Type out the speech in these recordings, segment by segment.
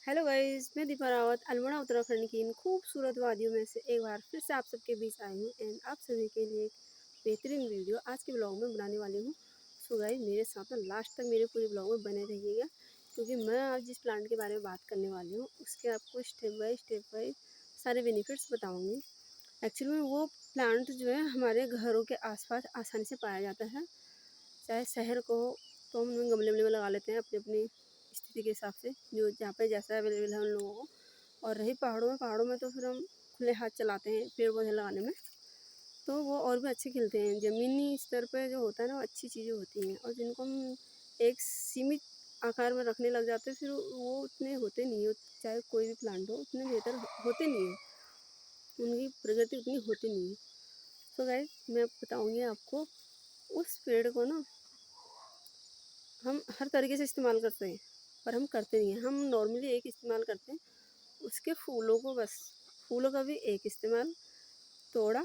Hello guys, मैं दीपा रावत अल्मोड़ा उत्तराखंड की इन खूबसूरत वादियों में से एक बार फिर से आप सबके बीच आई हूँ एंड आप सभी के लिए एक बेहतरीन वीडियो आज के ब्लॉग में बनाने वाली हूँ। सो गाइस, मेरे साथ ना लास्ट तक मेरे पूरे ब्लॉग में बने रहिएगा, क्योंकि मैं आज जिस प्लांट के बारे में बात करने वाली हूँ उसके आपको स्टेप बाय सारे बेनिफिट्स बताऊँगी। एक्चुअली में वो प्लांट जो है हमारे घरों के आसपास आसानी से पाया जाता है। चाहे शहर को हो तो हम उन्हें गमले में लगा लेते हैं अपनी अपनी स्थिति के हिसाब से, जो जहाँ पे जैसा अवेलेबल है उन लोगों को। और रही पहाड़ों में तो फिर हम खुले हाथ चलाते हैं पेड़ पौधे लगाने में, तो वो और भी अच्छे खिलते हैं। ज़मीनी स्तर पे जो होता है ना, वो अच्छी चीज़ें होती हैं, और जिनको हम एक सीमित आकार में रखने लग जाते हैं फिर वो उतने होते नहीं है। चाहे कोई भी प्लांट हो उतने बेहतर होते नहीं है, उनकी प्रगति उतनी होती नहीं है। तो गाइस, मैं बताऊँगी आपको उस पेड़ को ना हम हर तरीके से इस्तेमाल करते हैं, पर हम करते नहीं हैं। हम नॉर्मली एक इस्तेमाल करते हैं, उसके फूलों को बस। फूलों का भी एक इस्तेमाल, तोड़ा,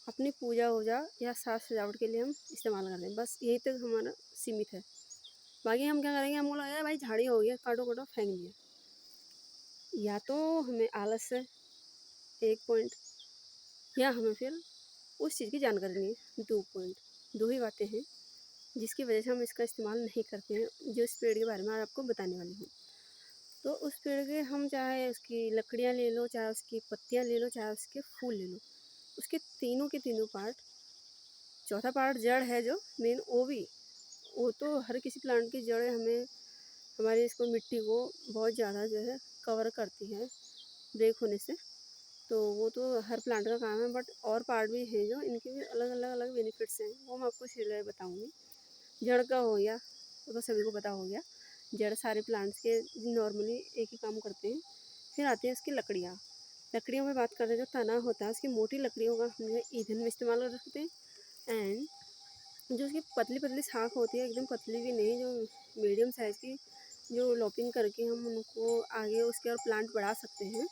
अपनी पूजा वूजा या साज सजावट के लिए हम इस्तेमाल करते हैं, बस यही तक हमारा सीमित है। बाकी हम क्या करेंगे, हमको लगेगा भाई झाड़ी हो गया, काटो काटो फेंक दिया। या तो हमें आलस है एक पॉइंट, या हमें फिर उस चीज़ की जानकारी नहीं है दो पॉइंट। दो ही बातें हैं जिसकी वजह से हम इसका इस्तेमाल नहीं करते हैं, जो इस पेड़ के बारे में आज आपको बताने वाली हूँ। तो उस पेड़ के हम चाहे उसकी लकड़ियाँ ले लो, चाहे उसकी पत्तियाँ ले लो, चाहे उसके फूल ले लो, उसके तीनों के तीनों पार्ट। चौथा पार्ट जड़ है जो मेन, वो तो हर किसी प्लांट की जड़ें हमें हमारे इसको मिट्टी को बहुत ज़्यादा जो है कवर करती है ब्रेक होने से। तो वो तो हर प्लांट का काम है, बट और पार्ट भी हैं जो इनके भी अलग अलग अलग बेनिफिट्स हैं, वो मैं आपको इसीलिए बताऊँगी। जड़ का हो गया, वो तो सभी को पता हो गया। जड़ सारे प्लांट्स के नॉर्मली एक ही काम करते हैं। फिर आती है उसकी लकड़ियाँ। लकड़ियों में बात करते हैं, जो तना होता है उसकी मोटी लकड़ियों का हम जो है ईंधन में इस्तेमाल कर सकते हैं। एंड जो उसकी पतली पतली शाख होती है, एकदम पतली भी नहीं, जो मीडियम साइज़ की, जो लॉपिंग करके हम उनको आगे उसके और प्लांट बढ़ा सकते हैं,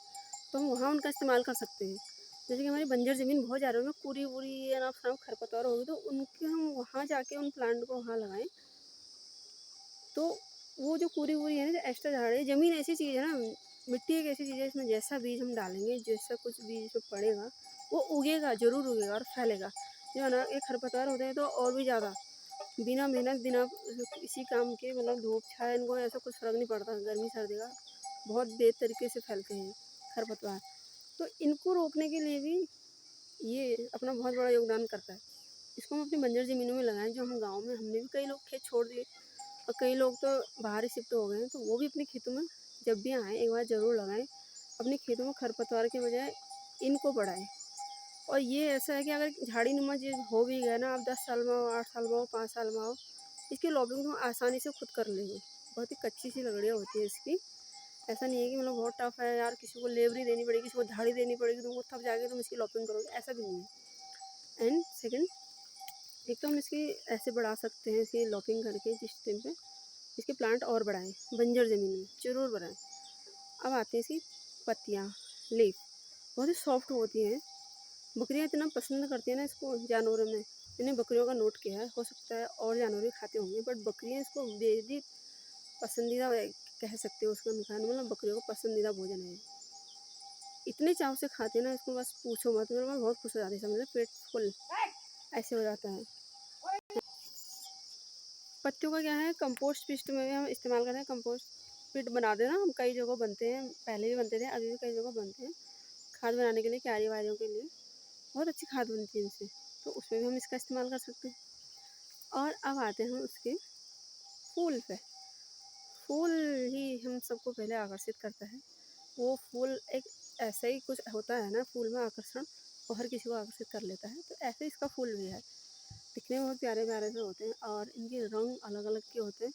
तो हम वहाँ उनका इस्तेमाल कर सकते हैं। जैसे कि हमारी बंजर ज़मीन बहुत ज़्यादा है, पूरी पूरी या ना खरपतवार होगी, तो उनके हम वहाँ जाके उन प्लांट को वहाँ लगाएं, तो वो जो पूरी है ना, जो एक्स्ट्रा झाड़ है, ज़मीन ऐसी चीज़ है ना, मिट्टी एक ऐसी चीज़ है, इसमें जैसा बीज हम डालेंगे, जैसा कुछ बीज इसमें पड़ेगा, वो उगेगा, ज़रूर उगेगा और फैलेगा। जो है ना, एक खरपतवार होते हैं तो और भी ज़्यादा बिना मेहनत, बिना किसी काम के, मतलब धूप छाया, इनको ऐसा कुछ फ़र्क नहीं पड़ता गर्मी सर्दी का, बहुत बेहतर तरीके से फैलते हैं खरपतवार। तो इनको रोकने के लिए भी ये अपना बहुत बड़ा योगदान करता है। इसको हम अपनी बंजर ज़मीनों में लगाएँ, जो हम गाँव में, हमने भी कई लोग खेत छोड़ दिए और कई लोग तो बाहर ही शिफ्ट हो गए हैं, तो वो भी अपने खेतों में जब भी आएँ एक बार ज़रूर लगाएँ। अपने खेतों में खरपतवार के बजाय इनको बढ़ाएँ। और ये ऐसा है कि अगर झाड़ी-नुमा चीज़ हो भी गया ना, आप 10 साल में हो, 8 साल में हो, 5 साल में हो, इसकी लॉगिंग तुम आसानी से खुद कर लेंगे। बहुत ही कच्ची सी लकड़ियाँ होती है इसकी। ऐसा नहीं है कि मतलब बहुत टफ है यार, किसी को लेबरी देनी पड़ेगी, किसी को झाड़ी देनी पड़ेगी तुमको, तब जाके तुम इसकी लॉगिंग करोगे, ऐसा भी नहीं है। एंड सेकंड, एक तो हम इसकी ऐसे बढ़ा सकते हैं, इसकी लॉगिंग करके जिस टाइम पे इसके प्लांट और बढ़ाएँ, बंजर ज़मीन में ज़रूर बढ़ाएँ। अब आती हैं इसकी पत्तियाँ, लीफ, बहुत ही सॉफ्ट होती हैं। बकरियाँ इतना पसंद करती हैं ना इसको जानवरों में, मैंने बकरियों का नोट किया है, हो सकता है और जानवर भी खाते होंगे, बट बकरियाँ इसको बेहद पसंदीदा कह सकते हो, उसका खाना, मतलब बकरियों का पसंदीदा भोजन है। इतने चाव से खाते हैं ना इसको, बस पूछो मत, मेरे को बहुत खुश हो जाती है, समझ लो पेट फुल ऐसे हो जाता है। पत्तियों का क्या है, कंपोस्ट पिस्ट में भी हम इस्तेमाल करते हैं। कंपोस्ट पिट बना देना, हम कई जगह बनते हैं, पहले भी बनते थे, अभी भी कई जगह बनते हैं, खाद बनाने के लिए, क्यारी वारियों के लिए बहुत अच्छी खाद बनती है इनसे, तो उसमें भी हम इसका इस्तेमाल कर सकते हैं। और अब आते हैं उसके फूल पे। फूल ही हम सबको पहले आकर्षित करता है। वो फूल एक ऐसा ही कुछ होता है ना, फूल में आकर्षण, वो हर किसी को आकर्षित कर लेता है, तो ऐसे इसका फूल भी है। दिखने में बहुत प्यारे प्यारे से होते हैं और इनके रंग अलग अलग के होते हैं।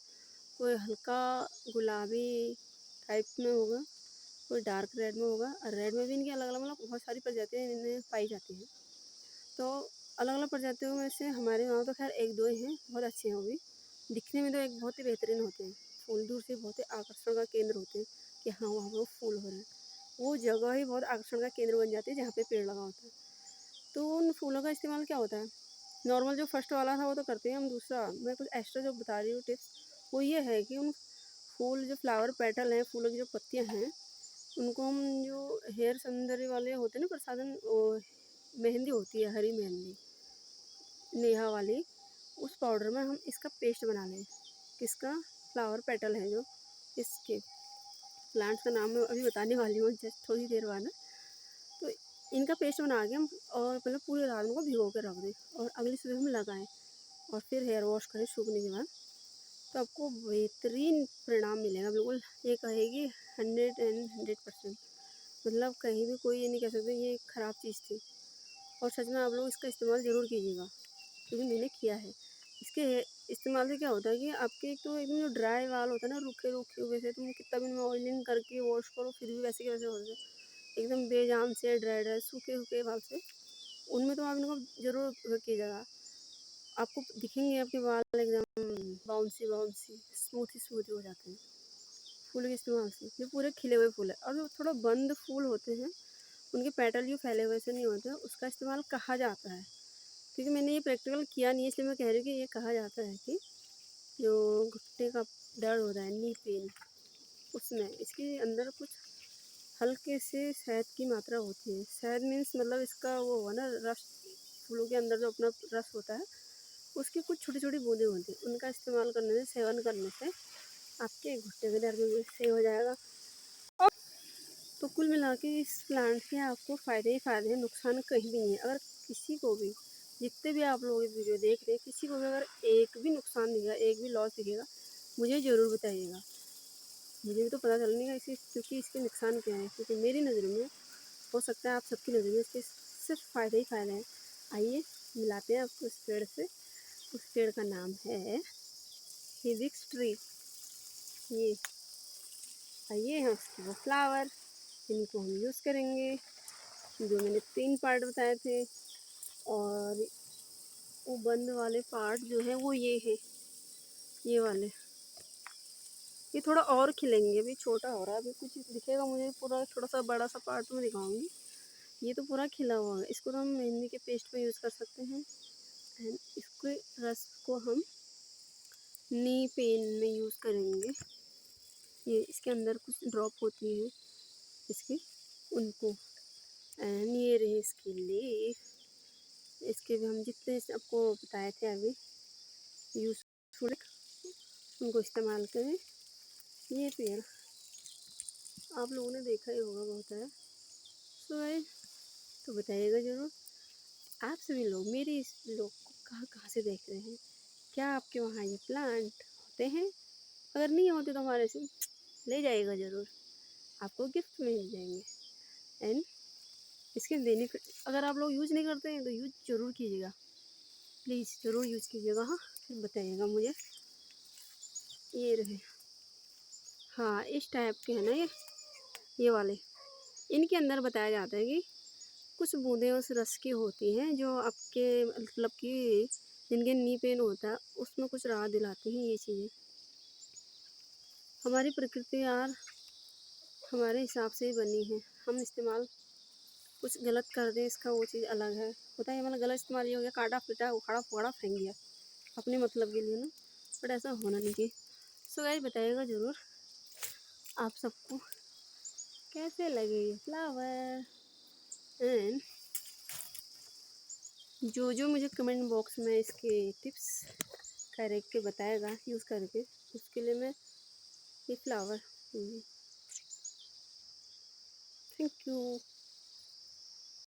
कोई हल्का गुलाबी टाइप में होगा, कोई डार्क रेड में होगा, और रेड में भी इनकी अलग अलग, मतलब बहुत सारी प्रजातियाँ इनमें पाई जाती हैं। तो अलग अलग प्रजातियों में से हमारे वहाँ तो खैर एक दो ही हैं, बहुत अच्छे हैं वो भी। दिखने में तो एक बहुत ही बेहतरीन होते हैं। फूल दूर से बहुत ही आकर्षण का केंद्र होते हैं कि हाँ, वहाँ पर फूल हो रहे हैं। वो जगह ही बहुत आकर्षण का केंद्र बन जाती है जहाँ पे पेड़ लगा होता है। तो उन फूलों का इस्तेमाल क्या होता है, नॉर्मल जो फर्स्ट वाला था वो तो करते हैं हम, दूसरा मैं कुछ एक्स्ट्रा जो बता रही हूँ टिप्स, वो ये है कि उन फूल जो फ्लावर पेटल हैं, फूलों की जो पत्तियाँ हैं, उनको हम जो हेयर सौंदर्य वाले होते हैं ना प्रसाधन, वो मेहंदी होती है, हरी मेहंदी नेहा वाली, उस पाउडर में हम इसका पेस्ट बना लें। किसका? फ्लावर पेटल है जो, इसके प्लांट्स का नाम मैं अभी बताने वाली हूँ जस्ट थोड़ी देर बाद। तो इनका पेस्ट बना के हम और मतलब पूरी रात को भिगो के रख दें और अगली सुबह हम लगाएं और फिर हेयर वॉश करें सूखने के बाद, तो आपको बेहतरीन परिणाम मिलेगा। बिल्कुल ये कहेगी 100% मतलब कहीं भी कोई ये नहीं कह सकते ये ख़राब चीज़ थी। और सच में आप लोग इसका इस्तेमाल ज़रूर कीजिएगा, क्योंकि मैंने किया है। इसके इस्तेमाल से क्या होता है कि आपके एक तो एकदम जो ड्राई बाल होता है ना, रूखे रूखे हुए से, तुम कितना भी ऑयलिंग करके वॉश करो फिर भी वैसे के वैसे होते हैं, एकदम बेजान से ड्राई ड्राई सूखे सूखे बाल से, उनमें तो आप इनको ज़रूर कीजिएगा। आपको दिखेंगे आपके बाल एकदम बाउंसी बाउंसी स्मूथी स्मूथी हो जाते हैं फूल के इस्तेमाल से। ये पूरे खिले हुए फूल है, और जो थोड़ा बंद फूल होते हैं उनके पेटल जो फैले हुए से नहीं होते, उसका इस्तेमाल कहा जाता है, क्योंकि मैंने ये प्रैक्टिकल किया नहीं है इसलिए मैं कह रही हूँ कि ये कहा जाता है कि जो घुटने का दर्द होता है, नी पेन, उसमें इसके अंदर कुछ हल्के से शहद की मात्रा होती है। शहद मीन्स मतलब इसका वो हुआ ना रस, फूलों के अंदर जो अपना रस होता है उसकी कुछ छोटी छोटी बूंदें होती हैं, उनका इस्तेमाल करने से, सेवन करने से आपके घुटने के दर्द भी सही हो जाएगा। और तो कुल मिला के इस प्लांट के आपको फ़ायदे ही फ़ायदे हैं, नुकसान कहीं भी नहीं है। अगर किसी को भी, जितने भी आप लोग ये वीडियो देख रहे हैं, किसी को भी अगर एक भी नुकसान दिखेगा, एक भी लॉस दिखेगा, मुझे ज़रूर बताइएगा। मुझे भी तो पता चलने का इसी, क्योंकि इसके नुकसान क्या है, क्योंकि मेरी नज़र में, हो सकता है आप सबकी नज़र में इसके सिर्फ फ़ायदे ही फ़ायदे हैं। आइए मिलाते हैं आपको इस पेड़ से। उस पेड़ का नाम है हिबिस्कस ट्री। ये आइए हैं उसके वो फ्लावर, इनको हम यूज़ करेंगे, जो मैंने 3 पार्ट बताए थे। और वो बंद वाले पार्ट जो है वो ये है, ये वाले, ये थोड़ा और खिलेंगे, अभी छोटा हो रहा है, अभी कुछ दिखेगा मुझे पूरा, थोड़ा सा बड़ा सा पार्ट में दिखाऊंगी। ये तो पूरा खिला हुआ है, इसको तो हम मेहंदी के पेस्ट में यूज़ कर सकते हैं। एंड इसके रस को हम नी पेन में यूज़ करेंगे। ये इसके अंदर कुछ ड्रॉप होती है इसकी, उनको। एंड ये रहे इसकी लीफ, इसके भी हम जितने आपको बताए थे अभी यूज़फुल, उनको इस्तेमाल करें। ये पेड़ आप लोगों ने देखा ही होगा बहुत है। सो गाइस, तो बताइएगा ज़रूर आप सभी लोग मेरे इस ब्लॉग को कहाँ कहाँ से देख रहे हैं, क्या आपके वहाँ ये प्लांट होते हैं? अगर नहीं होते तो हमारे से ले जाइएगा ज़रूर, आपको गिफ्ट में मिल जाएंगे। एंड इसके बेनिफिट अगर आप लोग यूज़ नहीं करते हैं तो यूज़ ज़रूर कीजिएगा, प्लीज़ ज़रूर यूज़ कीजिएगा। हाँ, फिर बताइएगा मुझे। ये रहे, हाँ इस टाइप के हैं ना ये वाले, इनके अंदर बताया जाता है कि कुछ बूंदें उस रस की होती हैं जो आपके मतलब कि जिनके नी पेन होता है उसमें कुछ राहत दिलाती हैं। ये चीज़ें हमारी प्रकृति यार हमारे हिसाब से ही बनी है, हम इस्तेमाल कुछ गलत कर दें इसका वो चीज़ अलग है, होता है मतलब गलत इस्तेमाल ये हो गया, काटा पीटा उखाड़ा फुखाड़ा फेंक दिया अपने मतलब के लिए ना, बट ऐसा होना नहीं चाहिए। सो गाइस बताइएगा ज़रूर आप सबको कैसे लगे ये फ्लावर। एंड जो जो मुझे कमेंट बॉक्स में इसके टिप्स करके बताएगा यूज़ करके, उसके लिए मैं ये फ्लावर, थैंक यू।